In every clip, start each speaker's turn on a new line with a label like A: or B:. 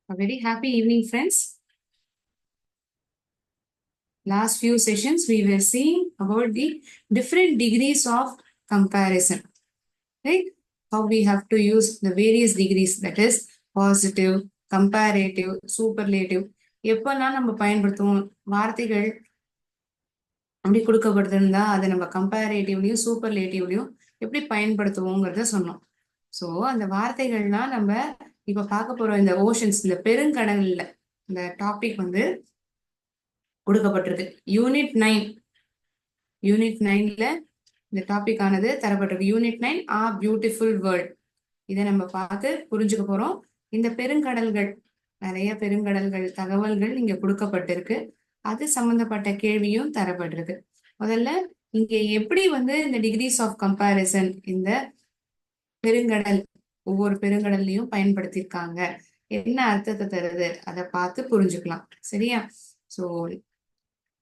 A: A very happy evening, friends. Last few sessions, we were seeing about the different degrees of comparison, right? How we have to use the various degrees, that is, positive, comparative, superlative. எப்பெல்லாம் நம்ம பயன்படுத்துவோம் வார்த்தைகள் அப்படி கொடுக்கப்பட்டிருந்தா அதை நம்ம கம்பேரேட்டிவ்லையும் சூப்பர்லேட்டிவ்லையும் எப்படி பயன்படுத்துவோங்கிறத சொன்னோம். So அந்த வார்த்தைகள்லாம் நம்ம இப்ப பார்க்க போறோம். இந்த ஓஷன்ஸ், இந்த பெருங்கடல்ல இந்த டாபிக் வந்து கொடுக்கப்பட்டிருக்கு. யூனிட் 9ல இந்த டாபிக் ஆனது தரப்பட்டிருக்கு. யூனிட் 9 ஆ பியூட்டிஃபுல் வேர்ல்ட். இதை நம்ம பார்த்து புரிஞ்சுக்க போறோம். இந்த பெருங்கடல்கள், நிறைய பெருங்கடல்கள் தகவல்கள் இங்க கொடுக்கப்பட்டிருக்கு. அது சம்பந்தப்பட்ட கேள்வியும் தரப்பட்டிருக்கு. முதல்ல இங்க எப்படி வந்து இந்த டிகிரிஸ் ஆஃப் கம்பேரிசன் இந்த பெருங்கடல் ஒவ்வொரு பெருங்கடல்லையும் பயன்படுத்தியிருக்காங்க, என்ன அர்த்தத்தை தருது, அதை பார்த்து புரிஞ்சுக்கலாம். சரியா? ஸோ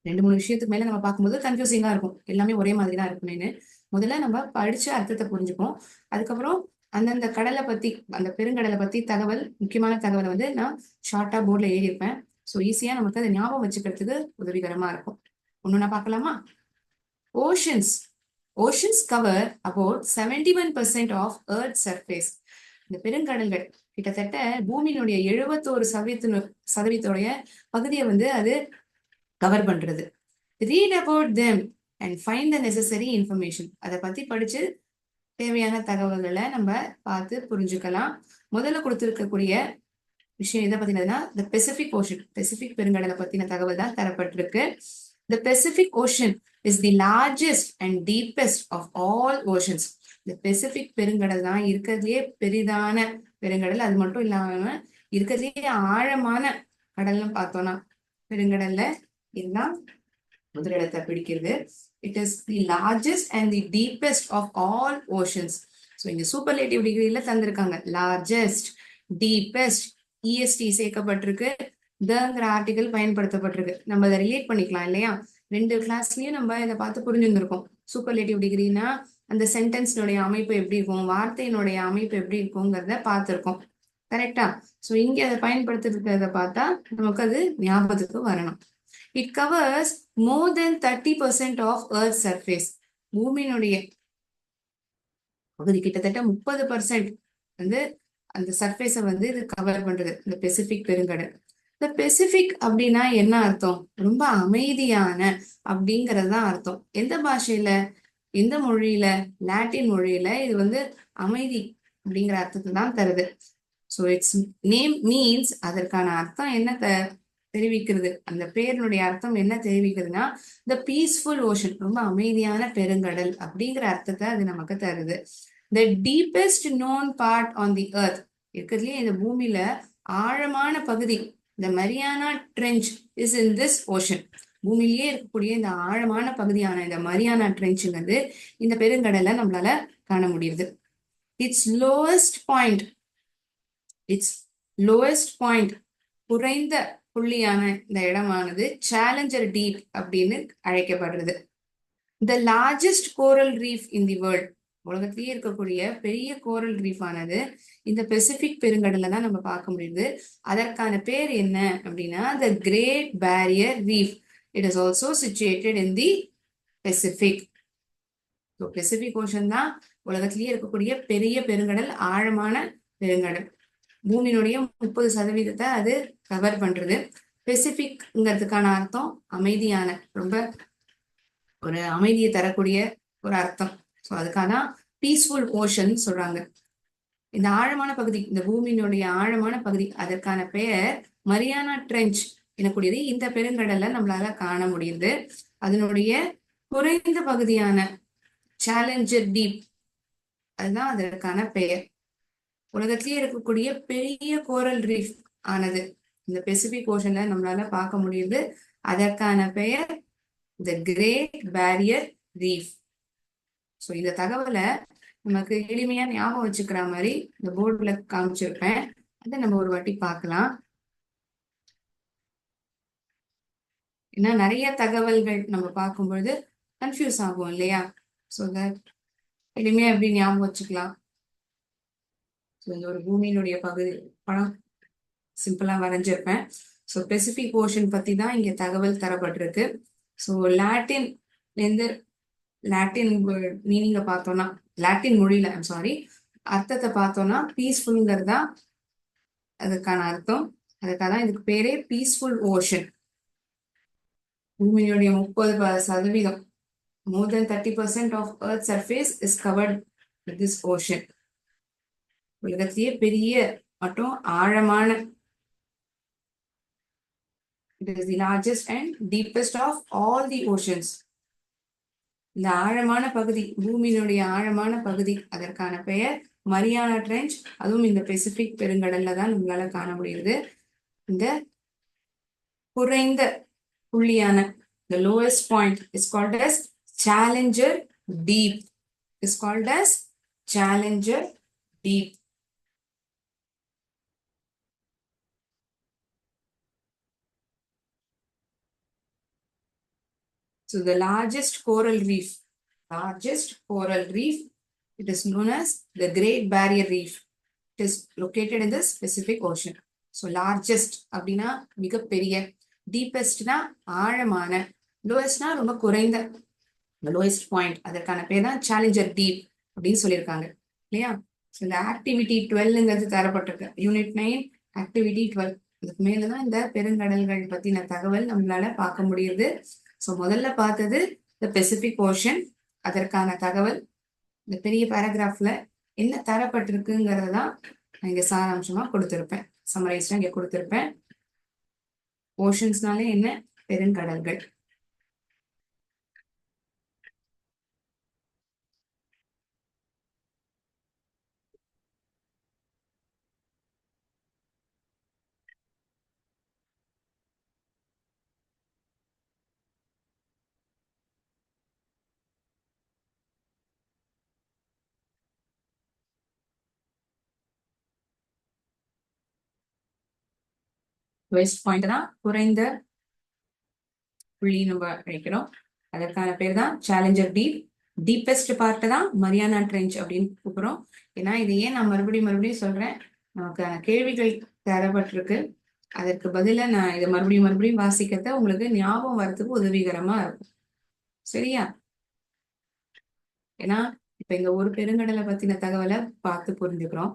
A: 2-3 விஷயத்துக்கு மேல நம்ம பார்க்கும்போது கன்ஃபியூசிங்கா இருக்கும், எல்லாமே ஒரே மாதிரி தான் இருக்குமேனு. முதல்ல நம்ம படிச்ச அர்த்தத்தை புரிஞ்சுப்போம். அதுக்கப்புறம் அந்தந்த கடலை பத்தி, அந்த பெருங்கடலை பத்தி தகவல், முக்கியமான தகவலை வந்து நான் ஷார்ட்டா போர்ட்ல எழுதியிருப்பேன். ஸோ ஈஸியா நமக்கு அதை ஞாபகம் வச்சுக்கிறதுக்கு உதவிகரமா இருக்கும். ஒண்ணுன்னா பார்க்கலாமா? Oceans cover about 71% of earth surface. இந்த பெருங்கடல்கள் கிட்டத்தட்ட பூமியினுடைய 71% பகுதியை வந்து அது கவர் பண்றது. Read about them and find the necessary information. அதை பத்தி படிச்சு தேவையான தகவல்களை நம்ம பார்த்து புரிஞ்சுக்கலாம். முதல்ல கொடுத்திருக்கக்கூடிய விஷயம் எதை பத்தினதுன்னா, த பெசிபிக் ஓஷன், பெசிபிக் பெருங்கடலை பத்தின தகவல் தான் தரப்பட்டிருக்கு. The Pacific ocean is the largest and deepest of all oceans. இந்த பெசிபிக் பெருங்கடல் தான் இருக்கிறதுலே பெரிதான பெருங்கடல். அது மட்டும் இல்லாம இருக்கிறதுலே ஆழமான கடல்னு பார்த்தோம்னா பெருங்கடல்ல இதுதான் முதலிடத்தை பிடிக்கிறது. It is the largest and the deepest of all oceans. So இங்க சூப்பர்லேட்டிவ் டிகிரியில தந்திருக்காங்க. லார்ஜஸ்ட், டீப்பஸ்ட், இஎஸ்டி சேர்க்கப்பட்டிருக்கு, தங்கிற ஆர்டிகல் பயன்படுத்தப்பட்டிருக்கு. நம்ம அதை ரிலேட் பண்ணிக்கலாம் இல்லையா? 2 கிளாஸ்லயும் நம்ம இதை பார்த்து புரிஞ்சுருந்திருக்கோம். சூப்பர்லேட்டிவ் டிகிரினா அந்த சென்டென்ஸ்னுடைய அமைப்பு எப்படி இருக்கும், வார்த்தையினுடைய அமைப்பு எப்படி இருக்குங்கிறத பார்த்துருக்கோம். கரெக்டா? ஸோ இங்க அதை பயன்படுத்திருக்கிறத பார்த்தா நமக்கு அது ஞாபகத்துக்கு வரணும். It covers more than 30% of earth surface. பூமியினுடைய பகுதி கிட்டத்தட்ட 30% வந்து அந்த சர்ஃபேஸை வந்து இது கவர் பண்றது, இந்த பெசிபிக் பெருங்கடல். இந்த பெசிபிக் அப்படின்னா என்ன அர்த்தம்? ரொம்ப அமைதியான அப்படிங்கிறது தான் அர்த்தம். எந்த பாஷையில, எந்த மொழியில? லாட்டின் மொழியில இது வந்து அமைதி அப்படிங்கிற அர்த்தத்தை தான் தருது. ஸோ இட்ஸ் நேம் மீன்ஸ், அதற்கான அர்த்தம் என்ன தெரிவிக்கிறது, அந்த பேருடைய அர்த்தம் என்ன தெரிவிக்கிறதுனா, த பீஸ்ஃபுல் ஓஷன், ரொம்ப அமைதியான பெருங்கடல் அப்படிங்கிற அர்த்தத்தை அது நமக்கு தருது. The deepest known part on the earth, இருக்கிறதுலயே இந்த பூமியில ஆழமான பகுதி, இந்த Mariana trench is in this ocean. பூமியிலேயே இருக்கக்கூடிய இந்த ஆழமான பகுதியான இந்த மரியானா ட்ரெஞ்சுங்கிறது இந்த பெருங்கடலை நம்மளால காண முடியுது. இட்ஸ் லோவஸ்ட் பாயிண்ட், குறைந்த புள்ளியான இந்த இடமானது சேலஞ்சர் டீப் அப்படின்னு அழைக்கப்படுறது. The largest coral reef in the world, உலகத்திலேயே இருக்கக்கூடிய பெரிய கோரல் ரீஃப் ஆனது இந்த பெசிபிக் பெருங்கடல்ல தான் நம்ம பார்க்க முடியுது. அதற்கான பேர் என்ன அப்படின்னா, the great barrier reef. It is also situated in the Pacific. Pacific ocean தான் உலகத்திலேயே இருக்கக்கூடிய பெரிய பெருங்கடல், ஆழமான பெருங்கடல். பூமியினுடைய 30% அது கவர் பண்றது. பெசிபிக்ங்கிறதுக்கான அர்த்தம் அமைதியான, ரொம்ப ஒரு அமைதியை தரக்கூடிய ஒரு அர்த்தம். ஸோ அதுக்கான பீஸ்ஃபுல் ஓஷன் சொல்றாங்க. இந்த ஆழமான பகுதி, இந்த பூமியினுடைய ஆழமான பகுதி, அதற்கான பெயர் மரியானா ட்ரெஞ்ச் எனக்கூடியது இந்த பெருங்கடல்ல நம்மளால காண முடியுது. அதனுடைய குறைந்த பகுதியான சேலஞ்சர் டீப், அதுதான் அதற்கான பெயர். உலகத்திலேயே இருக்கக்கூடிய பெரிய கோரல் ரீஃப் ஆனது இந்த பெசிபிக் ஓஷன்ல நம்மளால பார்க்க முடியுது. அதற்கான பெயர் the great barrier reef. So இந்த தகவலை நமக்கு எளிமையா ஞாபகம் வச்சுக்கிற மாதிரி இந்த போர்டுல காமிச்சிருப்பேன். அதை நம்ம ஒரு வாட்டி பார்க்கலாம். ஏன்னா நிறைய தகவல்கள் நம்ம பார்க்கும்பொழுது கன்ஃபியூஸ் ஆகும் இல்லையா? ஸோ தட் எளிமையா எப்படி ஞாபகம் வச்சுக்கலாம். ஸோ இந்த ஒரு பூமியினுடைய பகுதி படம் சிம்பிளா வரைஞ்சிருப்பேன். ஸோ பெசிபிக் ஓஷன் பத்தி தான் இங்க தகவல் தரப்பட்டிருக்கு. ஸோ லாட்டின்லேருந்து லாட்டின் மீனிங்கை பார்த்தோம்னா, லாட்டின் மொழியில சாரி அர்த்தத்தை பார்த்தோம்னா பீஸ்ஃபுல்ங்கிறதா அதுக்கான அர்த்தம். அதுக்காக தான் இதுக்கு பேரே பீஸ்ஃபுல் ஓஷன். பூமியுடைய 30% more than 30% of Earth's surface is covered with this ocean. உலகத்திலேயே பெரிய மற்றும் ஆழமான, it is the largest and deepest of all the oceans. இந்த ஆழமான பகுதி, பூமியினுடைய ஆழமான பகுதி, அதற்கான பெயர் மரியானா ட்ரெஞ்ச். அதுவும் இந்த பெசிபிக் பெருங்கடல்ல தான் நம்மளால காண முடியுது. இந்த குறைந்த புள்ளியான the lowest point is called as Challenger Deep. Is called as Challenger Deep. So the largest coral reef, it is known as the Great Barrier Reef. It is located in the Pacific Ocean. So largest அப்படின்னா மிகப்பெரிய, டீப்பஸ்ட்னா ஆழமான, லோவஸ்ட்னா ரொம்ப குறைந்த, lowest point, அதற்கான பேர் தான் Challenger Deep அப்படின்னு சொல்லியிருக்காங்க இல்லையா. ஸோ இந்த ஆக்டிவிட்டி 12ங்கிறது தரப்பட்டிருக்கு. Unit 9 activity 12. இதுக்கு மேலதான் இந்த பெருங்கடல்கள் பத்தின தகவல் நம்மளால பார்க்க முடியுது. ஸோ முதல்ல பார்த்தது இந்த பெசிபிக் ஓஷன், அதற்கான தகவல் இந்த பெரிய பேராகிராஃப்ல என்ன தரப்பட்டிருக்குங்கிறத தான் நான் இங்க சாராம்சமா கொடுத்திருப்பேன், சம்மரைஸ்டா இங்க கொடுத்திருப்பேன். ஓஷன்ஸ்னாலே என்ன, பெருங்கடல்கள். வெஸ்ட் பாயிண்ட் தான் குறைந்த புள்ளி நம்ம அழைக்கிறோம். அதற்கான பேர் தான் சேலஞ்சர் டீப். டீப்பஸ்ட் பார்ட் தான் மரியானா ட்ரெஞ்ச் அப்படின்னு கூப்பிடுறோம். ஏன்னா இது ஏன் நான் மறுபடியும் சொல்றேன், நமக்கான கேள்விகள் தரப்பட்டிருக்கு. அதற்கு பதிலா நான் இதை மறுபடியும் வாசிக்கிறத உங்களுக்கு ஞாபகம் வரதுக்கு உதவிகரமா இருக்கும். சரியா? ஏன்னா இப்ப இந்த ஒரு பெருங்கடலை பத்தின தகவலை பார்த்து புரிஞ்சுக்கிறோம்.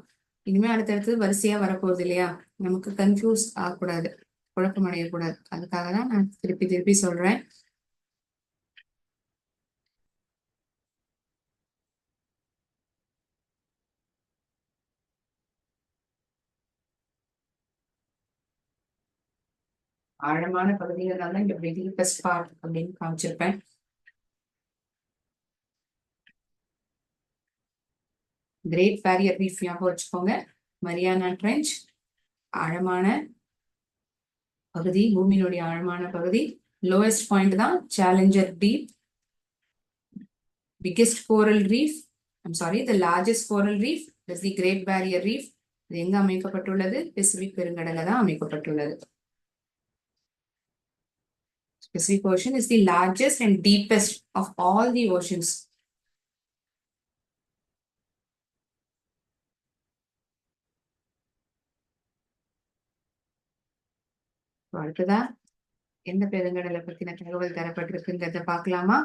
A: இனிமே அடுத்தடுத்து வரிசையா வரப்போகுது இல்லையா, நமக்கு கன்ஃபியூஸ் ஆகக்கூடாது, குழப்பம் அடையக்கூடாது. அதுக்காக தான் நான் திருப்பி சொல்றேன். ஆழமான பகுதிகள் தான் இந்த டீப்பஸ்ட் பார்ட் அப்படின்னு காமிச்சிருப்பேன். கிரேட் பேரியர் ரீஃப் ஞாபகம் வச்சுக்கோங்க. மரியானா ட்ரெஞ்ச் ஆழமான பகுதி, பூமியினுடைய ஆழமான பகுதி. லோயஸ்ட் பாயிண்ட் தான் Challenger deep. Biggest coral reef, the largest coral reef is the Great Barrier Reef. இது எங்க அமைக்கப்பட்டுள்ளது? பெசிபிக் பெருங்கடல்ல தான் அமைக்கப்பட்டுள்ளது. Pacific Ocean is the largest and deepest of all the oceans. அடுத்ததா எந்த பெருங்கடலை பத்தின தகவல் தரப்பட்டிருக்குங்கிறத பார்க்கலாமா?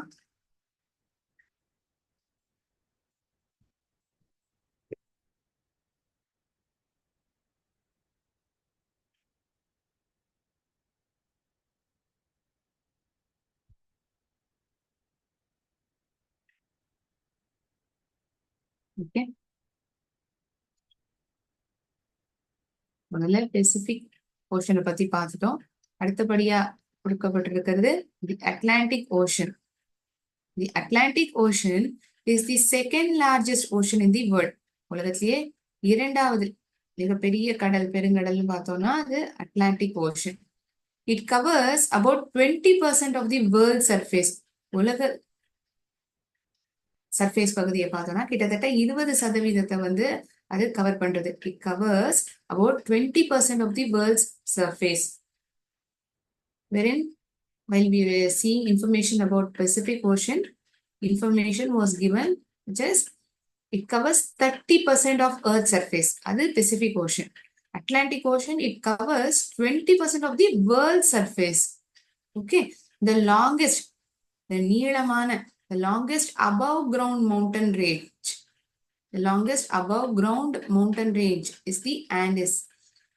A: ஓகே, முதல்ல பெசிபிக் ஓஷனை பத்தி பார்த்துட்டோம். அடுத்தபடியா கொடுக்கப்பட்டிருக்கிறது the Atlantic ocean. The Atlantic ocean is the second largest ocean in the world. உலகத்திலேயே இரண்டாவது மிகப்பெரிய கடல், பெருங்கடல்னு பார்த்தோம்னா அது Atlantic ocean. It covers about 20% of the world surface. உலக சர்ஃபேஸ் பகுதியை பார்த்தோம்னா கிட்டத்தட்ட 20% வந்து அது கவர் பண்றது. It covers about 20% of the world's surface. wherein while we were seeing information about Pacific Ocean, information was given just it covers 30% of Earth surface. அது Pacific Ocean. Atlantic Ocean, it covers 20% of the world's surface. Okay, the நீளமான, the longest above ground mountain range. The longest above ground mountain range is the Andes.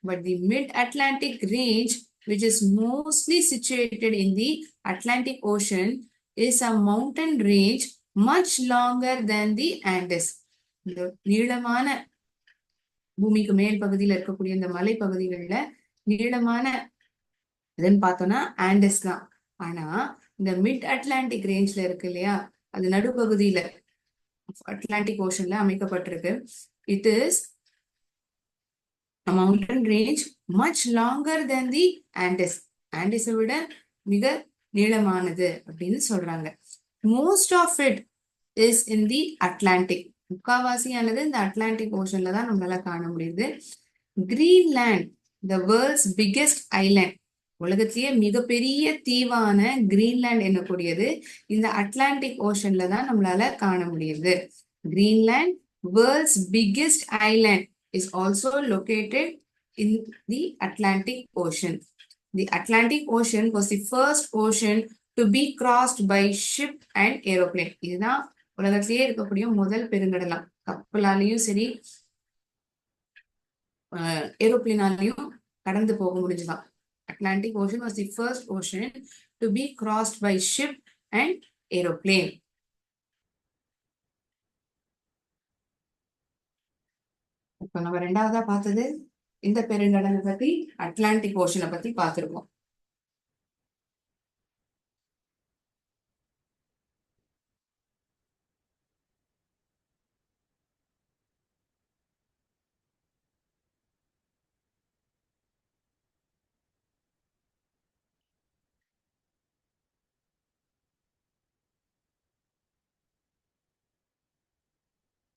A: But the mid-Atlantic range, which is mostly situated in the Atlantic Ocean, is a mountain range much longer than the Andes. இந்த நீளமான பூமிக்கு மேல் பகுதியில் இருக்கக்கூடிய இந்த மலை பகுதிகளில் நீளமான இதுன்னு பார்த்தோம்னா ஆண்டஸ் தான். ஆனா இந்த மிட் அட்லாண்டிக் ரேஞ்ச்ல இருக்கு இல்லையா, அது நடுப்பகுதியில அட்லாண்டிக் ஓஷன்ல அமைக்கப்பட்டிருக்கு. It is mountain range much longer than the Andes. ஆண்டஸை விட மிக நீளமானது அப்படின்னு சொல்றாங்க. Most of it is in the Atlantic. முக்காவாசியானது இந்த அட்லாண்டிக் ஓஷன்ல தான் நம்மளால காண முடியுது. Greenland, the world's biggest island, உலகத்திலேயே மிகப்பெரிய தீவான கிரீன்லேண்ட் என்னக்கூடியது இந்த அட்லாண்டிக் ஓஷன்ல தான் நம்மளால காண முடியுது. Greenland, world's biggest island, is also located in the Atlantic Ocean. The Atlantic Ocean was the first ocean to be crossed by ship and aeroplane. இதுதான் உலகத்திலேயே இருக்கக்கூடிய முதல் பெருங்கடலாம். கப்பலாலையும் சரி ஏரோப்ளேனாலையும் கடந்து போக முடிஞ்சுதான். Atlantic Ocean was the first ocean to be crossed by ship and aeroplane. இப்ப நம்ம ரெண்டாவதா பார்த்தது இந்த பெருங்கடலை பத்தி, அட்லாண்டிக் ஓஷனை பத்தி பார்த்திருக்கோம்.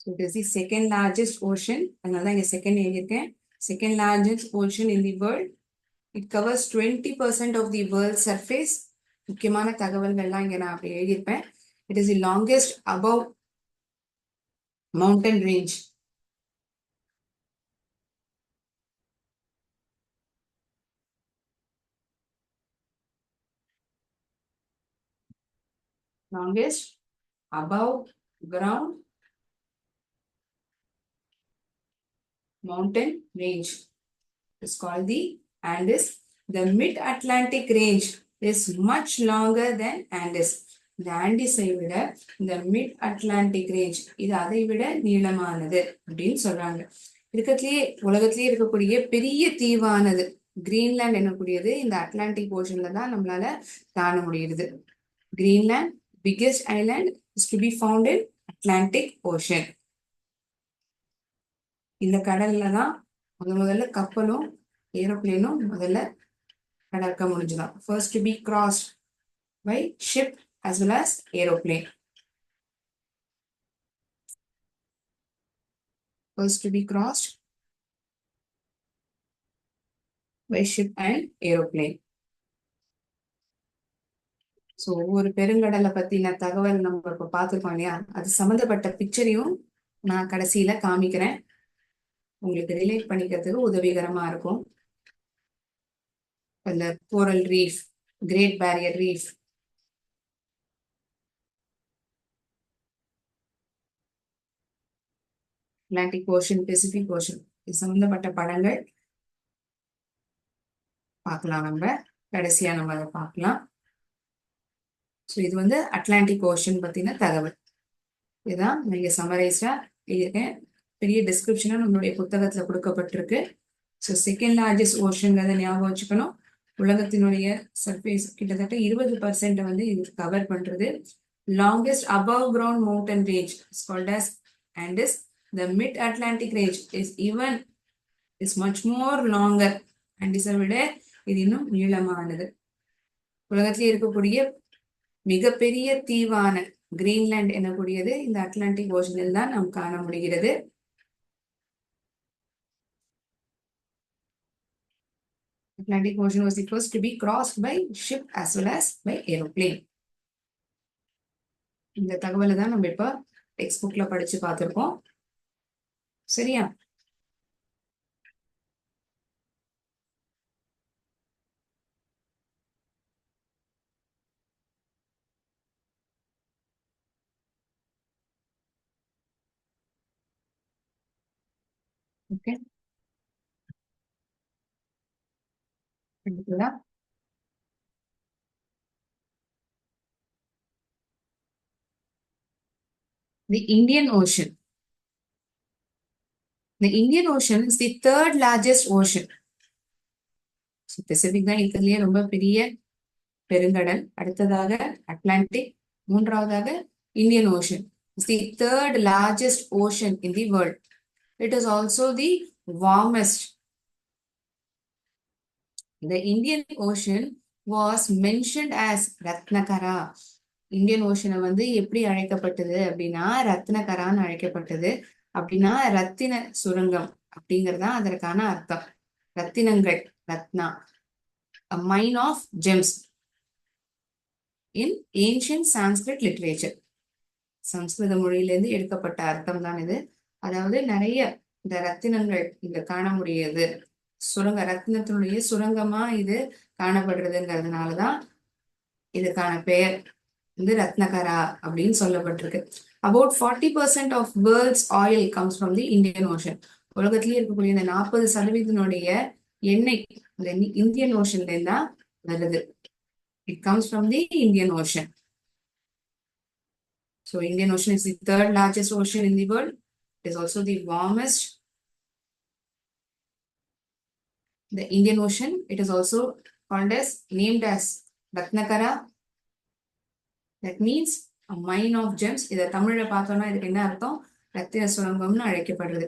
A: So it is the second largest ocean. அதனால தான் இங்க செகண்ட் எழுதியிருக்கேன். Second largest ocean in the world. It covers 20% of the world's surface. முக்கியமான தகவல்கள்லாம் இங்க நான் அப்படி எழுதியிருப்பேன். It is the longest above mountain range. Longest above ground mountain range is called the Andes. The mid-Atlantic range is much longer than Andes. இந்த ஆண்டிஸை விட இந்த mid Atlantic range இது அதை விட நீளமானது அப்படின்னு சொல்றாங்க. உலகத்திலேயே இருக்கக்கூடிய பெரிய தீவானது கிரீன்லேண்ட் என்னக்கூடியது இந்த அட்லாண்டிக் ஓஷன்ல தான் நம்மளால காண முடியுது. Greenland biggest island is to be found in Atlantic Ocean. இந்த கடல்ல தான் முதல்ல கப்பலும் ஏரோப்ளேனும் முதல்ல கடக்க முடிஞ்சுதான். First to be crossed by ship as well as aeroplane. First to be crossed by ship and aeroplane. So ஒவ்வொரு பெருங்கடலை பத்தின தகவல் நம்ம இப்ப பார்த்துருக்கோம் இல்லையா, அது சம்மந்தப்பட்ட பிக்சரையும் நான் கடைசியில காமிக்கிறேன். உங்களுக்கு ரிலேட் பண்ணிக்கிறதுக்கு உதவிகரமா இருக்கும். இந்த coral reef, great barrier reef, Atlantic ocean, Pacific ocean, இது சம்பந்தப்பட்ட படங்கள் பார்க்கலாம். நம்ம கடைசியா நம்ம அதை பார்க்கலாம். ஸோ இது வந்து அட்லாண்டிக் ஓஷன் பத்தின தகவல். இதுதான் நீங்க சமரைஸ்டா எழுதியிருக்கேன். பெரிய டிஸ்கிரிப்ஷனும் நம்மளுடைய புத்தகத்துல கொடுக்கப்பட்டிருக்கு. ஸோ செகண்ட் லார்ஜஸ்ட் ஓஷன்ங்கிறத ஞாபகம் வச்சுக்கணும். உலகத்தினுடைய சர்ஃபேஸ் கிட்டத்தட்ட 20% வந்து இது கவர் பண்றது. Longest above ground mountain range is called as Andes. The mid-Atlantic range is much more longer. Andes-ஐ விட இது இன்னும் நீளமானது. உலகத்திலே இருக்கக்கூடிய மிகப்பெரிய தீவான கிரீன்லேண்ட் எனக்கூடியது இந்த அட்லாண்டிக் ஓஷனில் தான் நாம் காண முடிகிறது. Atlantic Ocean was the first to be crossed by ship as well as by aeroplane. இந்த தகவலை தான் நம்ம இப்ப டெக்ஸ்ட் புக்ல படிச்சு பார்த்திருக்கோம். சரியா? ஓகே, அடுத்ததா the Indian Ocean. The Indian Ocean is the third largest ocean. Pacific தான் இருக்கிறதுலயே ரொம்ப பெரிய பெருங்கடல். அடுத்ததாக அட்லாண்டிக், மூன்றாவதாக Indian ocean. It's the third largest ocean in the world. It is also the warmest. The Indian Ocean was mentioned as Ratnakara. Indian ஓஷனை வந்து எப்படி அழைக்கப்பட்டது அப்படின்னா ரத்னகரான்னு அழைக்கப்பட்டது. அப்படின்னா ரத்தின சுரங்கம் அப்படிங்கறதா அதற்கான அர்த்தம். ரத்தினங்கள், Ratna, a mine of gems in ancient Sanskrit literature. சம்ஸ்கிருத மொழியிலிருந்து எடுக்கப்பட்ட அர்த்தம் தான் இது. அதாவது நிறைய இந்த ரத்தினங்கள் இங்க காண முடியுது. சுரங்க ரத்தினத்தினுடைய சுரங்கமா இது காணப்படுறதுங்கிறதுனாலதான் இதுக்கான பெயர் வந்து ரத்னகரா அப்படின்னு சொல்லப்பட்டிருக்கு. About 40% of world's oil comes from the Indian Ocean. உலகத்திலேயே இருக்கக்கூடிய இந்த 40% எண்ணெய் இந்த இந்தியன் ஓஷன்ல இருந்தா வருது. It comes from the Indian Ocean. So Indian Ocean is the third largest ocean in the world. It is also the warmest. The Indian Ocean, it is also called as, named as Ratnakara. That means a mine of gems. இதை தமிழ்ல பார்த்தோம்னா இதுக்கு என்ன அர்த்தம்? ரத்தின சுரங்கம்னு அழைக்கப்படுறது.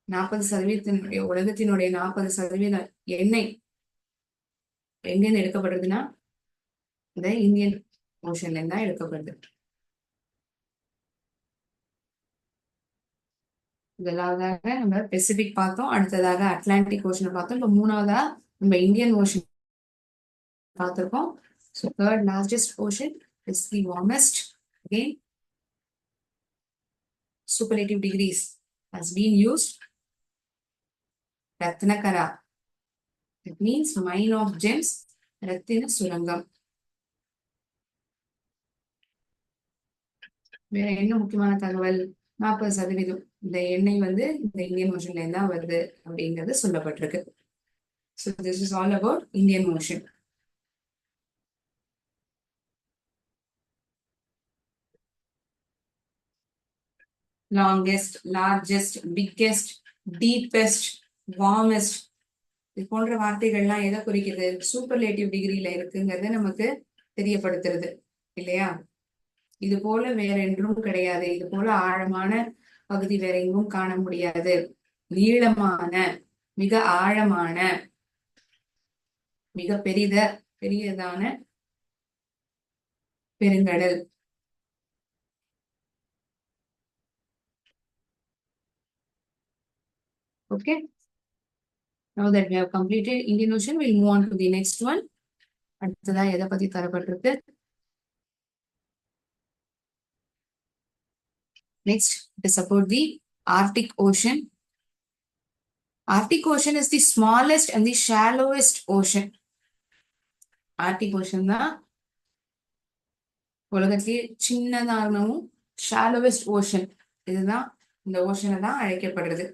A: 40% உலகத்தினுடைய 40% எண்ணெய் எங்கேருந்து எடுக்கப்படுறதுன்னா இந்த இந்தியன் ஓஷன்ல இருந்தா எடுக்கப்படுது. முதலாவதாக நம்ம பெசிபிக் பார்த்தோம், அடுத்ததாக அட்லாண்டிக் ஓஷனை பார்த்தோம். இப்போ மூணாவதா நம்ம இந்தியன் ஓஷன் பார்த்திருக்கோம். So third largest ocean is the warmest. Again, superlative degrees has been used. Ratnakara. It means mine of gems. Ratina Surangam. வேற என்ன முக்கியமான தகவல்? 40% இந்த எண்ணெய் வந்து இந்த இந்தியன் ஓஷன்ல இருந்தா வருது அப்படிங்கிறது சொல்லப்பட்டிருக்கு. So this is all about Indian Ocean. Longest, largest, biggest, deepest, warmest, இது போன்ற வார்த்தைகள்லாம் எதை குறிக்கிறது? சூப்பர்லேட்டிவ் டிகிரியில இருக்குங்கிறத நமக்கு தெரியப்படுத்துறது இல்லையா? இது போல வேற என்றும் கிடையாது. இது போல ஆழமான பகுதி வேற எங்கும் காண முடியாது. நீளமான, மிக ஆழமான, மிக பெரியதான பெருங்கடல். Okay. Now that we have completed Indian Ocean, we'll move on to the next one. அடுத்ததா எதை பத்தி தரப்பட்டிருக்கு? Next, it is about the Arctic Ocean. Arctic Ocean is the smallest and the shallowest ocean. Arctic Ocean தான் உலகத்திலேயே சின்னதானவும் shallowest ocean. இதுதான் இந்த ஓஷனை தான் அழைக்கப்படுறது.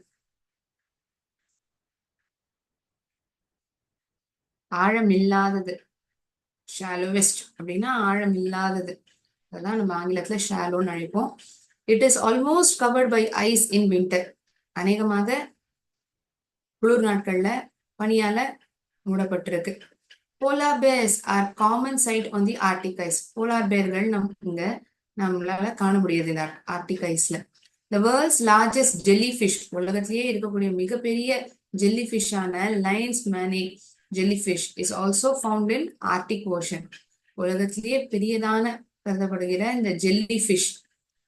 A: ஆழம் இல்லாதது. shallowest அப்படின்னா ஆழம் இல்லாதது. அதான் நம்ம ஆங்கிலத்துல ஷாலோன்னு அழைப்போம். It is almost covered by ice in winter. அநேகமாக குளிர் நாட்கள்ல பனியால மூடப்பட்டிருக்கு. Polar bears are common sight on the Arctic ice. Polar பேர்கள் நம்மளால காண முடியாது இந்த ஆர்டிக் ஐஸ்ல. The world's largest jellyfish. உலகத்திலேயே இருக்கக்கூடிய மிகப்பெரிய ஜெல்லி ஃபிஷ்ஷான lion's mane jellyfish is also found in Arctic ocean. உலகத்திலேயே பெரியதான கருதப்படுகிற இந்த jellyfish,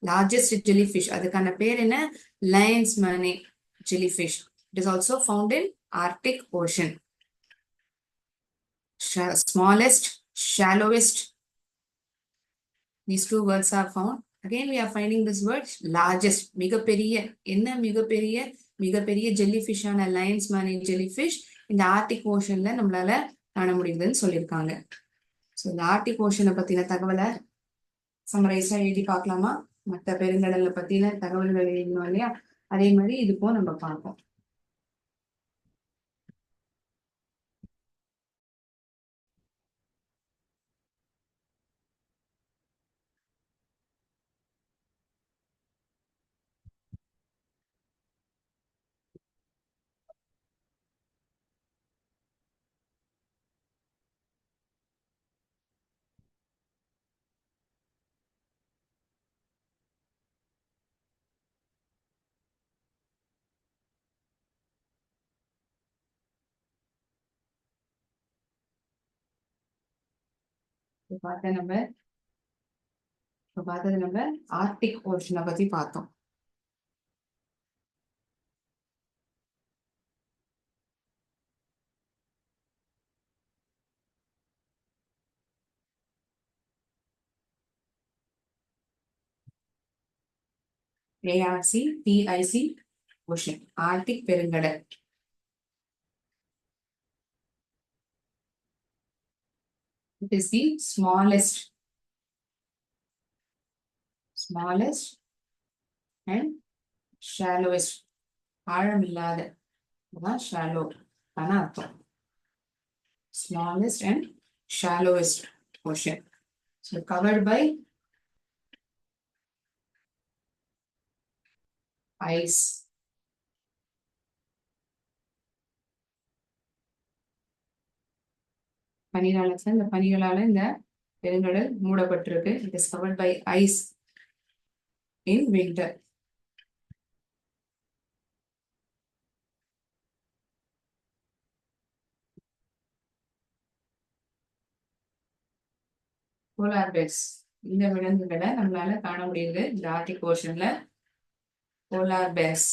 A: largest jellyfish, அதுக்கான பேர் என்ன? Lion's mane jelly fish. It is also found in Arctic ocean. Smallest, shallowest, these two words are found. Again we are finding this word largest. மிகப்பெரிய, என்ன மிகப்பெரிய ஜெல்லி ஃபிஷ்ஷான லயன்ஸ் மேனே ஜெல்லி ஃபிஷ் இந்த Arctic ஓஷன்ல நம்மளால காண முடியுதுன்னு சொல்லியிருக்காங்க. ஸோ இந்த ஆர்டிக் ஓஷனை பத்தின தகவலை சம்மரைஸா எழுதி பார்க்கலாமா? மற்ற பெருங்கடலை பத்தின தகவல்கள் எழுதணும் இல்லையா? அதே மாதிரி இதுக்கும் நம்ம பார்ப்போம். இப்போ பார்த்தது நம்ம ஆர்டிக் ஓஷனை பத்தி பார்த்தோம். ஏஆர்சி டிஐசி ஓஷன், ஆர்டிக் பெருங்கடல். It is the smallest and shallowest. ஆழம் இல்லாத, அதான் shallow ஆன அர்த்தம். Smallest and shallowest ocean. So covered by ice. பனிகாலத்துல இந்த பனிகளால இந்த பெருங்கடல் மூடப்பட்டிருக்கு. It is covered by ice in winter. Polar bears, இந்த விலங்குகளை நம்மளால காண முடியுது இந்த ஆர்டிக் ஓஷன்ல. Polar bears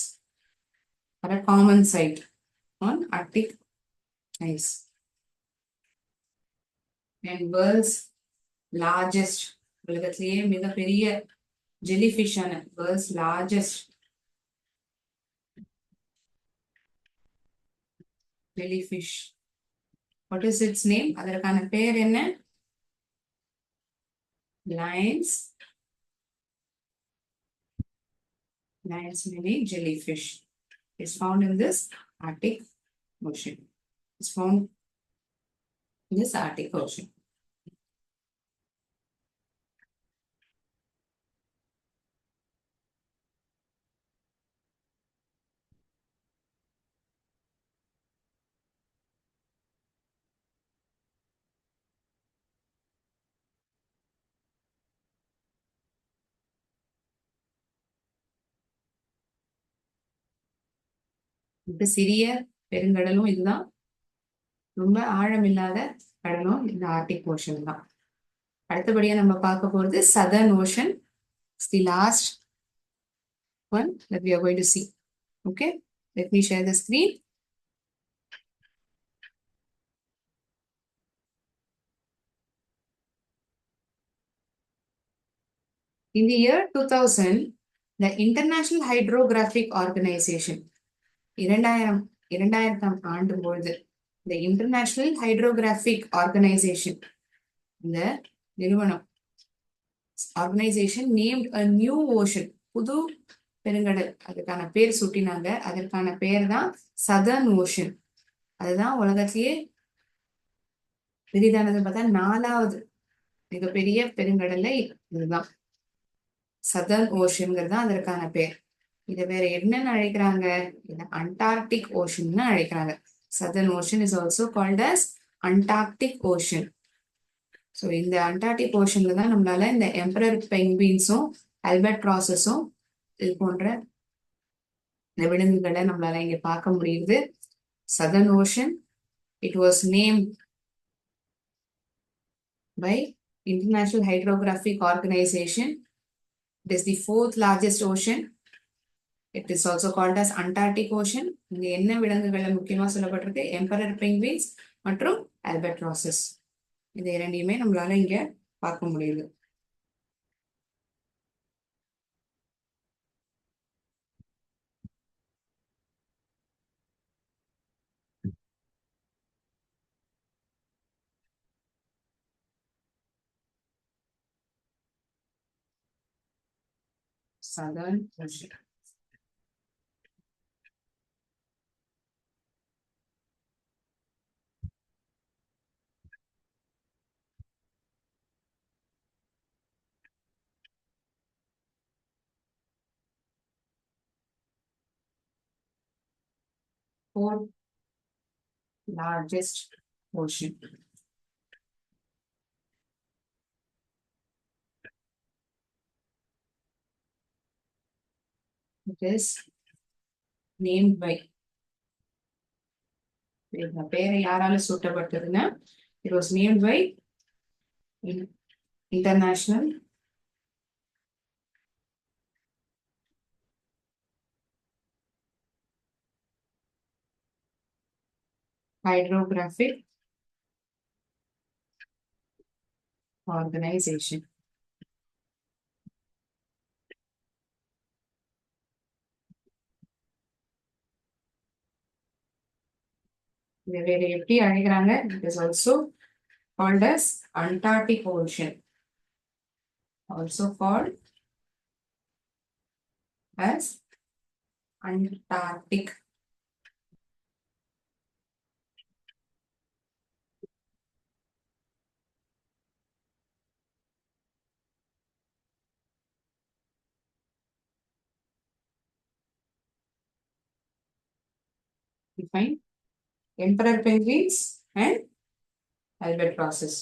A: are a common sight on Arctic ice. And world's largest, உலகத்திலேயே மிகப்பெரிய ஜெலிஃபிஷ் ஆன world's largest jellyfish. What is it's name? அதற்கான பெயர் என்ன? Lions mini jellyfish is found in this Arctic Ocean. It's found in this Arctic Ocean. இப்ப சிறிய பெருங்கடலும் இதுதான், ரொம்ப ஆழம் இல்லாத கடலும் இந்த ஆர்டிக் ஓஷன் தான். அடுத்தபடியா நம்ம பார்க்க போறது southern ocean. It's the last one that we are going to see. Okay, let me share the screen. In the year 2000, the International Hydrographic Organization, 2000 ஆண்டு பொழுது இந்த இன்டர்நேஷனல் ஹைட்ரோகிராபிக் ஆர்கனைசேஷன், இந்த நிறுவனம் organisation named a new ocean, புது பெருங்கடல், அதுக்கான பேர் சூட்டினாங்க. அதற்கான பேர் தான் சதர்ன் ஓஷன். அதுதான் உலகத்திலேயே பெரிதானது பார்த்தா 4வது மிகப்பெரிய பெருங்கடல்ல இதுதான் சதர்ன் ஓஷன்ங்கிறது தான் அதற்கான பேர். இதை வேற என்னன்னு அழைக்கிறாங்க? இதை அண்டார்டிக் ஓஷன் அழைக்கிறாங்க. Southern ocean is also called as Antarctic ocean. So இந்த அண்டார்டிக் ஓஷன்ல தான் நம்மளால இந்த எம்பரர் பெங்குயின்ஸும் அல்பட்ராசஸும் இது போன்ற இந்த விலங்குகளை நம்மளால இங்க பார்க்க முடியுது. Southern ocean, it was name by International Hydrographic Organization. It is the 4th largest ocean. It is also called as Antarctic Ocean. இங்க என்ன விலங்குகளை முக்கியமா சொல்லப்பட்டிருக்கு? எம்பரர் பெங்குயின்ஸ் மற்றும் அல்பட்ராசஸ். இது இரண்டையுமே நம்மளால இங்க பார்க்க முடியுது. Southern Ocean. fourth largest ocean. It is named by இந்த பேரை யாரால சூட்டப்பட்டதுன்னா it was named by International Hydrographic Organization. இதை வேற எப்படி அழைக்கிறாங்க? It is also called as Antarctic Ocean. Also called as Antarctic. Define emperor penguins and albatrosses.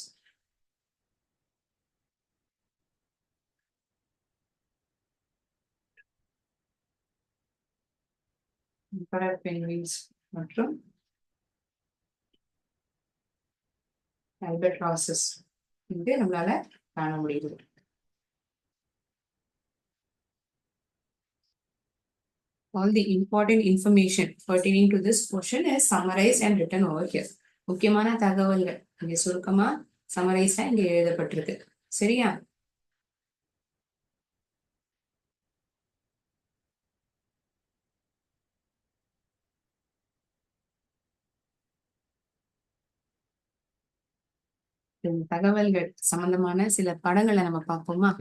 A: Emperor penguins மற்றும் albatrosses என்று நம்மளால காண முடியுது. All the important information pertaining to this portion is summarized and written over here. முக்கியமான தகவல்கள் இங்க சுருக்கமா சமரைஸா இங்க எழுதப்பட்டிருக்கு. சரியா? தகவல்கள் சம்பந்தமான சில படங்களை நம்ம பார்ப்போமா?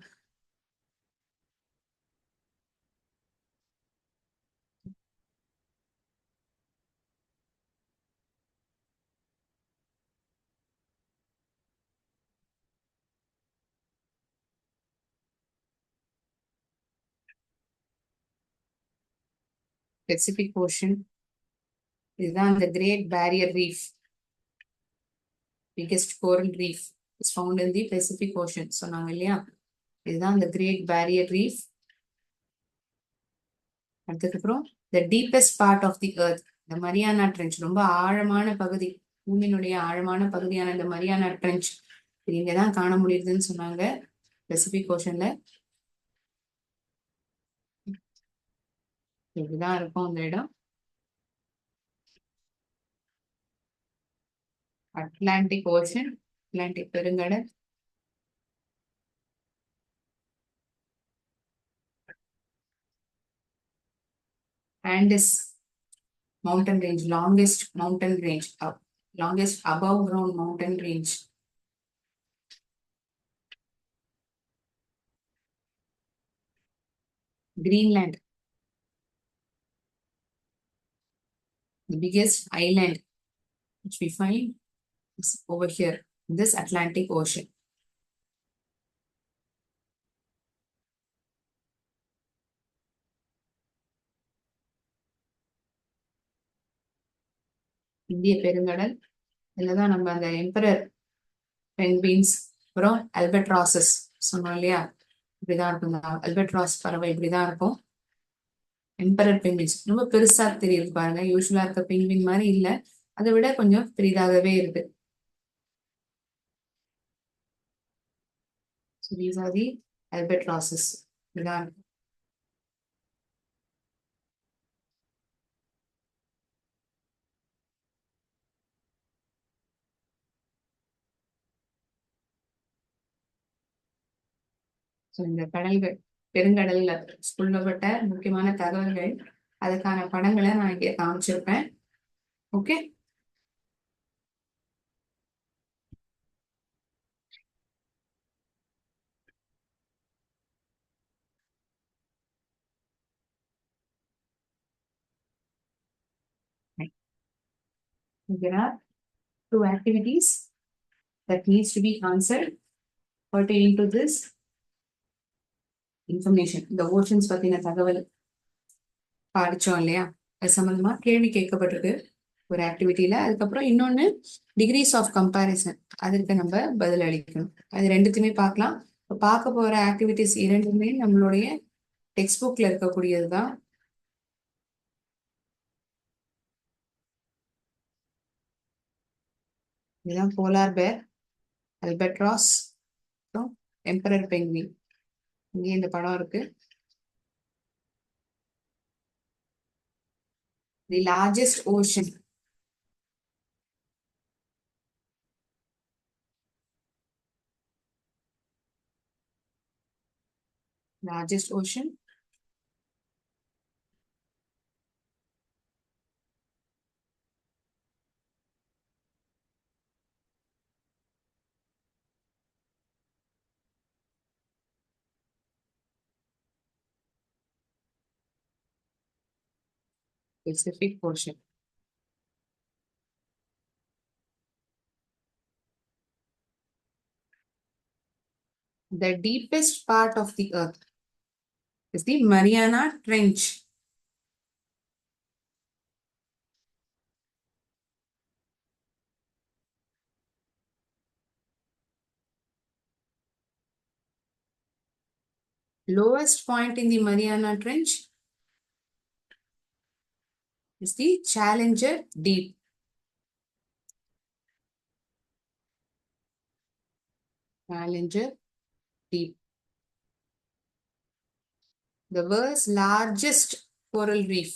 A: Pacific Ocean. இதுதான் the Great Barrier Reef. Biggest coral reef is found in the Pacific Ocean. சொன்னாங்க இல்லையா? இதுதான் the Great Barrier Reef. அதுக்கப்புறம் the deepest part of the earth. இந்த மரியானா ட்ரெஞ்ச் ரொம்ப ஆழமான பகுதி, பூமியினுடைய ஆழமான பகுதியான இந்த மரியானா ட்ரெஞ்ச் இது இங்கதான் காண முடியுதுன்னு சொன்னாங்க பெசிபிக் ஓஷன்ல. இதுதான் இருக்கும் அந்த இடம். அட்லாண்டிக் ஓஷன், அட்லாண்டிக் பெருங்கடல். Anders mountain range, longest mountain range, longest above ground mountain range. Greenland, the biggest island which we find is over here in this Atlantic Ocean. இந்திய பெருங்கடல். இதுலதான் நம்ம அந்த எம்பரர் பென்குயின்ஸ் அப்புறம் அல்பட்ராசஸ் சொன்னோம் இல்லையா? இப்படிதான் இருக்கும். அல்பட்ராஸ் பறவை இப்படிதான் இருக்கும். எம்பரர் பென்குயின்ஸ் ரொம்ப பெருசா தெரியுது பாருங்க. யூஸ்வலா இருக்க பென்குயின் மாதிரி இல்ல, அதை விட கொஞ்சம் பெரிதாகவே இருக்கு. So these are the albatrosses. இப்படிதான் இருக்கும். இந்த கடல்கள் பெருங்கடல்ல சொல்லப்பட்ட முக்கியமான தகவல்கள், அதுக்கான படங்களை நான் இங்கே காமிச்சிருப்பேன். Okay, there are 2 activities that needs to be answered pertaining to this information. இந்த ஓஷன்ஸ் பத்தின தகவல் படிச்சோம் இல்லையா? அது சம்பந்தமா கேள்வி கேட்கப்பட்டிருக்கு ஒரு ஆக்டிவிட்டியில. அதுக்கப்புறம் இன்னொன்னு டிகிரிஸ் ஆஃப் கம்பேரிசன், அதற்கு நம்ம பதில் அளிக்கணும். அது ரெண்டுத்தையுமே பார்க்கலாம். பார்க்க போற ஆக்டிவிட்டிஸ் இரண்டுமே நம்மளுடைய டெக்ஸ்ட் புக்ல இருக்கக்கூடியது தான். இதுதான் போலார் பேர், அல்பட்ராஸ், எம்பரர் பெங்குயின். இங்கே இந்த படம் இருக்கு. The largest ocean, largest ocean, Pacific Ocean. The deepest part of the earth is the Mariana Trench. Lowest point in the Mariana Trench is the Challenger Deep. Challenger Deep. The world's largest coral reef,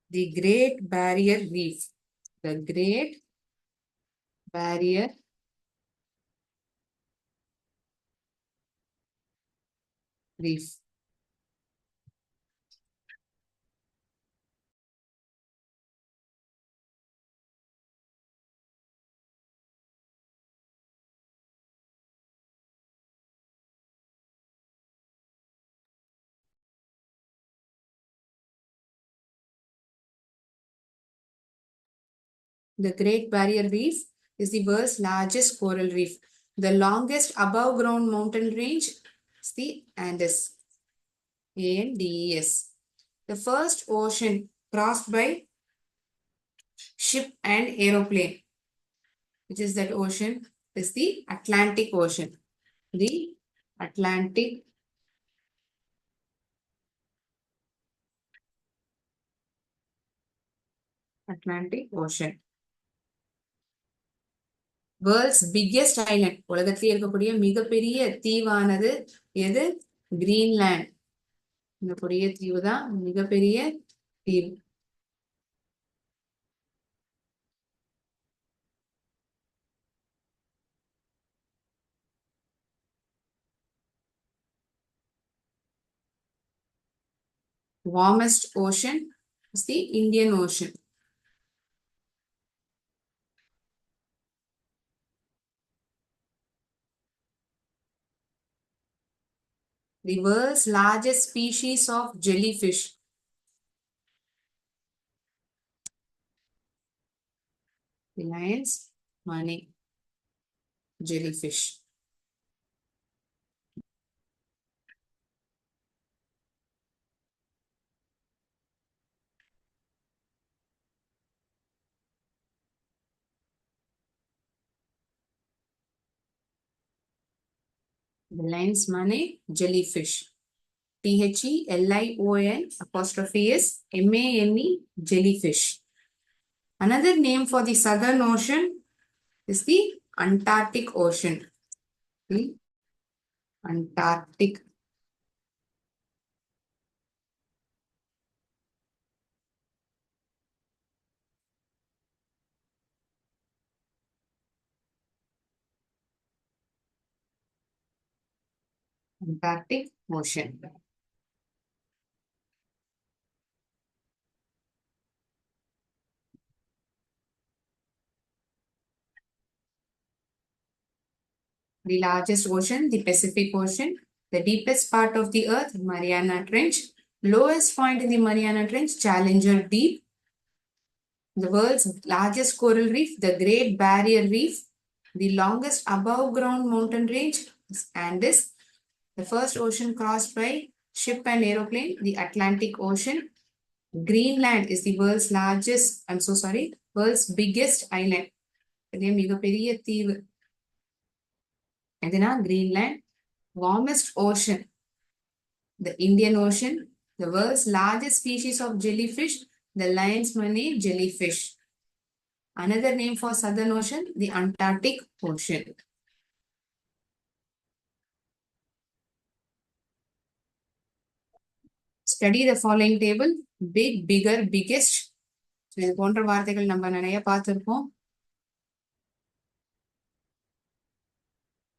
A: the Great Barrier Reef. The Great Barrier Reef. The Great Barrier Reef is the world's largest coral reef. The longest above ground mountain range is the Andes. ANDES. The first ocean crossed by ship and aeroplane, which is that ocean, is the Atlantic Ocean. The Atlantic Ocean. World's biggest Island, உலகத்திலே இருக்கக்கூடிய மிகப்பெரிய தீவானது எது? Greenland. இந்த பெரிய தீவு தான் மிகப்பெரிய தீவு. Warmest ocean is the Indian Ocean. The world's largest species of jellyfish. The lion's mane jellyfish. The lion's mane jellyfish. THELION''S jellyfish. Another name for the Southern Ocean is the Antarctic Ocean. The Antarctic Ocean. The largest ocean, the Pacific Ocean. The deepest part of the earth, Mariana Trench. Lowest point in the Mariana Trench, Challenger Deep. The world's largest coral reef, the Great Barrier Reef. The longest above ground mountain range is Andes. The first ocean crossed by ship and aeroplane, the Atlantic Ocean. Greenland is the world's largest, I'm so sorry, world's biggest island. இதே மிகப்பெரிய தீவு எதுனா Greenland. Warmest ocean, the Indian Ocean. The world's largest species of jellyfish, the lion's mane jellyfish. Another name for Southern Ocean, the Antarctic Ocean. Study the following table. Big, bigger, biggest. இது போன்ற வார்த்தைகள் நம்ம நிறைய பார்த்திருப்போம்.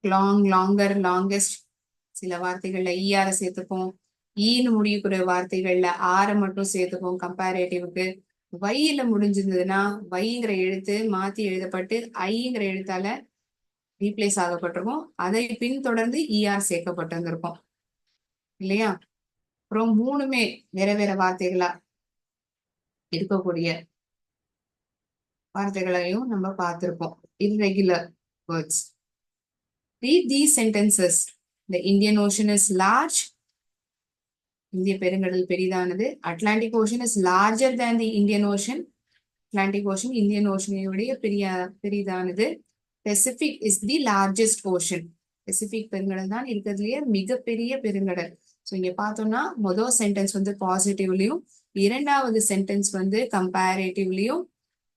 A: Long, longer, longest. சில வார்த்தைகள்ல ஈஆர சேர்த்துப்போம். ஈன்னு முடியக்கூடிய வார்த்தைகள்ல ஆர மட்டும் சேர்த்துப்போம் கம்பேரேட்டிவ்க்கு. வையில முடிஞ்சிருந்ததுன்னா வைங்கிற எழுத்து மாத்தி எழுதப்பட்டு ஐங்கிற எழுத்தால ரீப்ளேஸ் ஆகப்பட்டிருக்கும். அதை பின்தொடர்ந்து ஈஆர் சேர்க்கப்பட்டிருந்திருக்கும் இல்லையா? அப்புறம் மூணுமே வேற வேற வார்த்தைகளா இருக்கக்கூடிய வார்த்தைகளையும் நம்ம பார்த்திருப்போம். irregular words. Read these sentences. The Indian Ocean is large. இந்திய பெருங்கடல் பெரிதானது. Atlantic Ocean is larger than the Indian Ocean. Atlantic Ocean Indian ஓஷனையுடைய பெரிதானது. Pacific is the largest ocean. Pacific பெருங்கடல் தான் இருக்கிறதுலயே மிகப்பெரிய பெருங்கடல். ஸோ இங்க பார்த்தோம்னா முதல் சென்டென்ஸ் வந்து பாசிட்டிவ்லயும், இரண்டாவது சென்டென்ஸ் வந்து கம்பேரேட்டிவ்லயும்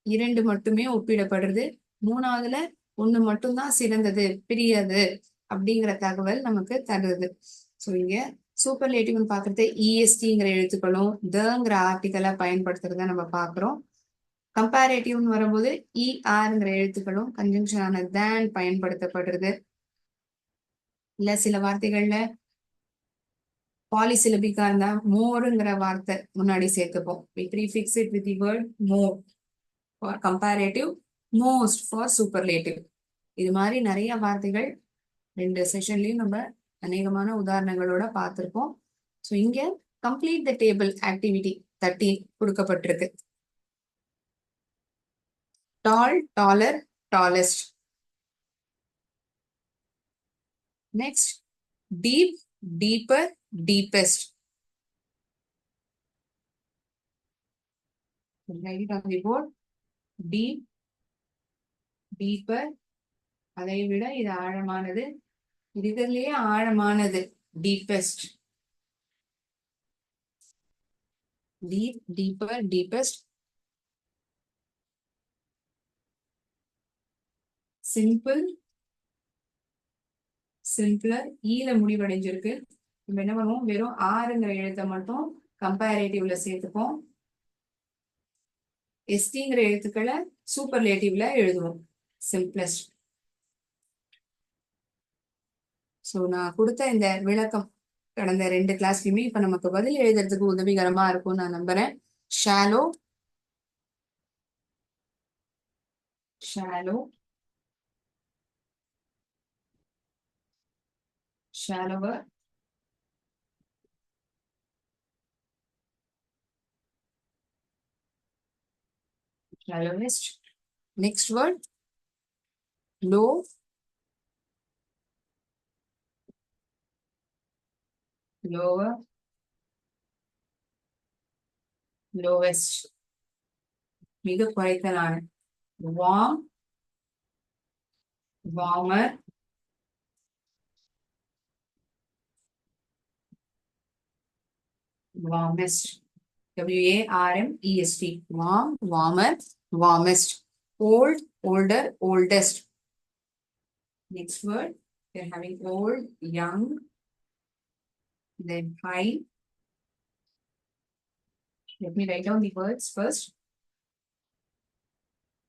A: இரண்டு மட்டுமே ஒப்பிடப்படுறது. மூணாவதுல ஒண்ணு மட்டும்தான் சிறந்தது, பிரியது அப்படிங்கிற தகவல் நமக்கு தருது. ஸோ இங்க சூப்பர்லேட்டிவ்னு பாக்குறது இஎஸ்டிங்கிற எழுத்துக்களும் தங்கிற ஆர்டிக்கலா பயன்படுத்துறத நம்ம பாக்குறோம். கம்பேரேட்டிவ்னு வரும்போது இஆர்ங்கிற எழுத்துக்களும் கன்ஜங்ஷன் ஆன தேன் பயன்படுத்தப்படுறது. இல்ல சில வார்த்தைகள்ல பாலிசிலபிக்கா இருந்தா மோருங்கிற வார்த்தை முன்னாடி சேர்த்துப்போம். We prefix it with the word more for comparative, most for superlative. இது மாதிரி நிறைய வார்த்தைகள் ரெண்டு செஷன்லயும் நம்ம அநேகமான உதாரணங்களோட பார்த்திருப்போம். ஸோ இங்க கம்ப்ளீட் த டேபிள் ஆக்டிவிட்டி 13 கொடுக்கப்பட்டிருக்கு. Tall, taller, tallest. Next deep, deeper, deepest. Write it on the board. Deep, deeper, அதை விட இது ஆழமானது. இருக்கிறதுலயே ஆழமானது deepest. Deep, deeper, deepest. Simple, simpler. ஈல முடிவடைஞ்சிருக்கு. நம்ம என்ன பண்ணுவோம், வெறும் ஆறுங்கிற எழுத்தை மட்டும் கம்பேரேட்டிவ்ல சேர்த்துப்போம். எஸ்டிங்கிற எழுத்துக்களை சூப்பர்லேட்டிவ்ல எழுதுவோம். சிம்பிளஸ்ட். ஸோ நான் கொடுத்த இந்த விளக்கம் கடந்த 2 கிளாஸ்லயுமே இப்ப நமக்கு பதில் எழுதுறதுக்கு உதவிகரமா இருக்கும் நான் நம்புறேன். Shallow, shallow, shallower, shallowest. Next word, low, lower, lowest. மிக குறைத்தலான. warm, warmer, warmest. WARMEST. warm, warmer, warmest. Old, older, oldest. Next word, we are having old, young, then high. Let me write down the words first.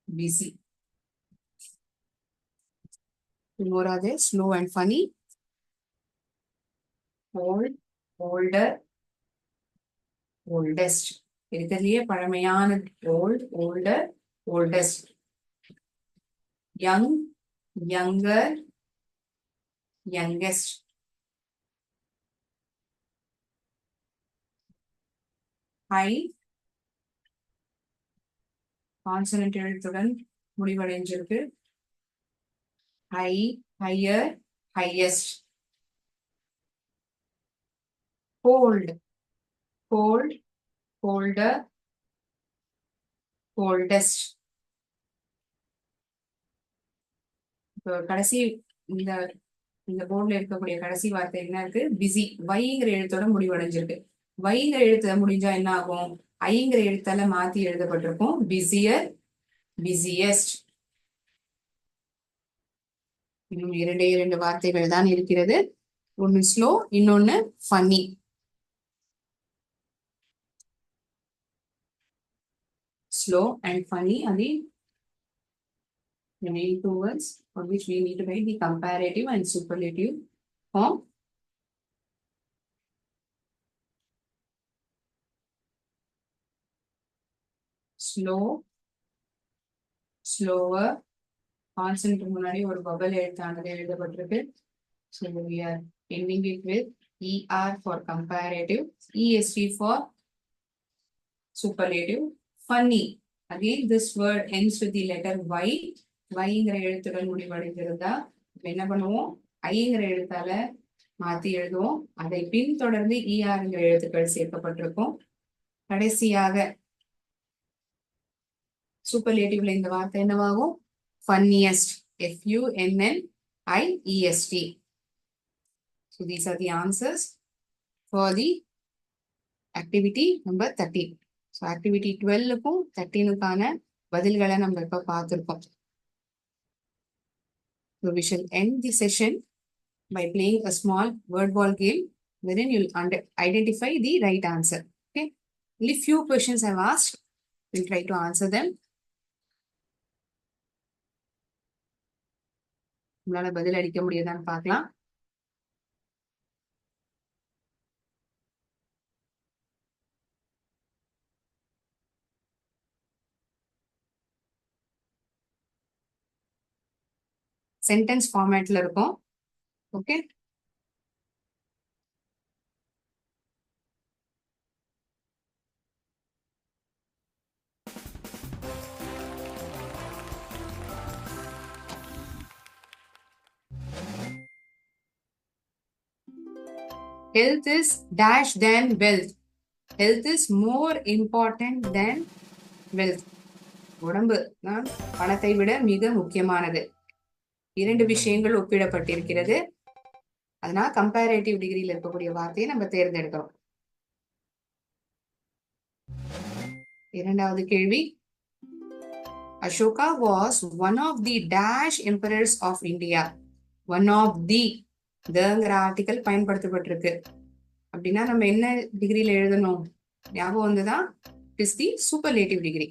A: Busy. Two more are there, slow and funny. Old, older, oldest. இருக்கிறதுலயே பழமையான old, older, oldest. Young, younger, youngest. High, consonant எழுத்துடன் முடிவடைஞ்சிருக்கு. High, higher, highest. Cold, cold, colder, coldest. இப்போ கடைசி இந்த இந்த போர்ட்ல இருக்கக்கூடிய கடைசி வார்த்தை என்ன இருக்கு? பிஸி. வைங்கிற எழுத்தோட முடிவடைஞ்சிருக்கு. வைங்கிற எழுத்துல முடிஞ்சா என்ன ஆகும்? ஐங்கிற எழுத்தால மாத்தி எழுதப்பட்டிருக்கும். Busier, busiest. இன்னும் இரண்டு வார்த்தைகள் தான் இருக்கிறது. ஒன்னு ஸ்லோ, இன்னொன்னு funny. Slow and funny are the main two words for which we need to write the comparative and superlative form. Slow, slower. Consonant முன்னாடி ஒரு bubble எழுத்தானது எழுதப்பட்டிருக்கு. So we are ending it with ER for comparative, EST for superlative. Funny. Again, this word ends with the letter Y. Yங்கிற எழுத்துடன் முடிவடைந்திருந்தா என்ன பண்ணுவோம்? ஐங்கிற எழுத்தால மாத்தி எழுதுவோம். அதை பின்தொடர்ந்து ERங்கிற எழுத்துக்கள் சேர்க்கப்பட்டிருக்கும். கடைசியாக சூப்பர்லேட்டிவ்ல இந்த வார்த்தை என்னவாகும்? funniest, FUNNIEST. So these are the answers for the activity number 13. So activity 12க்கும் 13க்கான பதில்களை நம்ம இப்ப பார்த்திருக்கோம். So we shall end the session by playing a small word ball game wherein you'll identify the right answer. Okay. Only few questions I've asked. We'll try to answer them. உங்களால பதில் அளிக்க முடியுதான்னு பார்க்கலாம். Sentence ஃபார்மேட்ல இருக்கும். Okay. Health is dash than wealth. Health is more important than wealth. உடம்பு தான் பணத்தை விட மிக முக்கியமானது. இரண்டு விஷயங்கள் ஒப்பிடப்பட்டிருக்கிறது. அதனால கம்பேரேட்டிவ் டிகிரியில் இருக்கக்கூடிய வார்த்தையை நம்ம தேர்ந்தெடுக்கிறோம். இரண்டாவது கேள்வி. Ashoka was one of the dash emperors of India. One of the ங்கிற ஆர்டிகல் பயன்படுத்தப்பட்டிருக்கு. அப்படின்னா நம்ம என்ன டிகிரியில எழுதணும்? ஞாபகம் வந்துதான் இஸ் தி சூப்பர்லேட்டிவ் டிகிரி.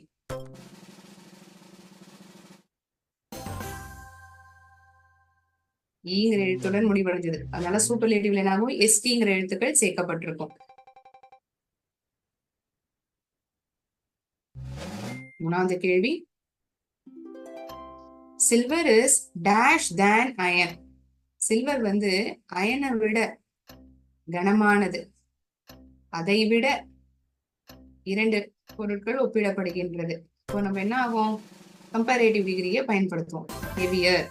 A: ஈங்கிற எழுத்துடன் முடிவடைஞ்சது. அதனால சூப்பர்லேட்டிவ்ல என்னாகும்? எஸ்டிங்கிற எழுத்துக்கள் சேர்க்கப்பட்டிருக்கும். மூணாவது கேள்வி. Silver is dash than iron. Silver வந்து அயனை விட கனமானது. அதை விட இரண்டு பொருட்கள் ஒப்பிடப்படுகின்றது. இப்போ நம்ம என்ன ஆகும்? கம்பேரேட்டிவ் டிகிரியை பயன்படுத்துவோம். Heavier.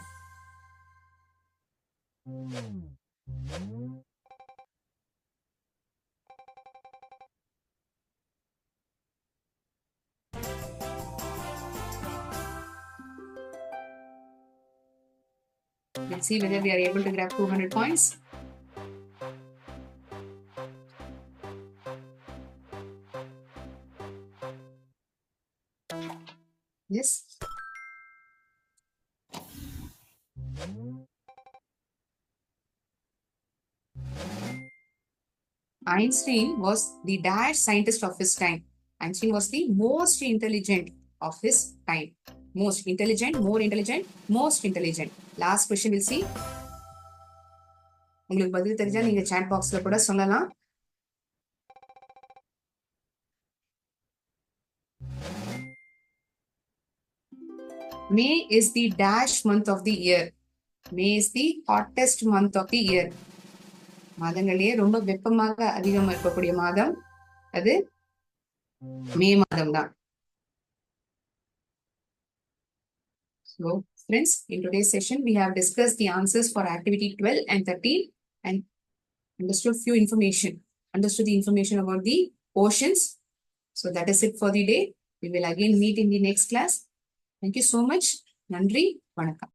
A: Let's see whether we are able to grab 200 points. Yes. Einstein was the dash scientist of his time. Einstein was the most intelligent of his time. Most intelligent, more intelligent, most intelligent. Last question we'll see. உங்களுக்கு பதில் தெரிஞ்சா நீங்க chat boxல கூட சொல்லலாம். May is the dash month of the year. May is the hottest month of the year. மாதங்களிலே ரொம்ப வெப்பமாக அதிகமாக இருக்கக்கூடிய மாதம் அது மே மாதம் தான். So friends, in today's session we have discussed the answers for activity 12 and 13 and understood the information about the oceans. So that is it for the day. We will again meet in the next class. Thank you so much. நன்றி, வணக்கம்.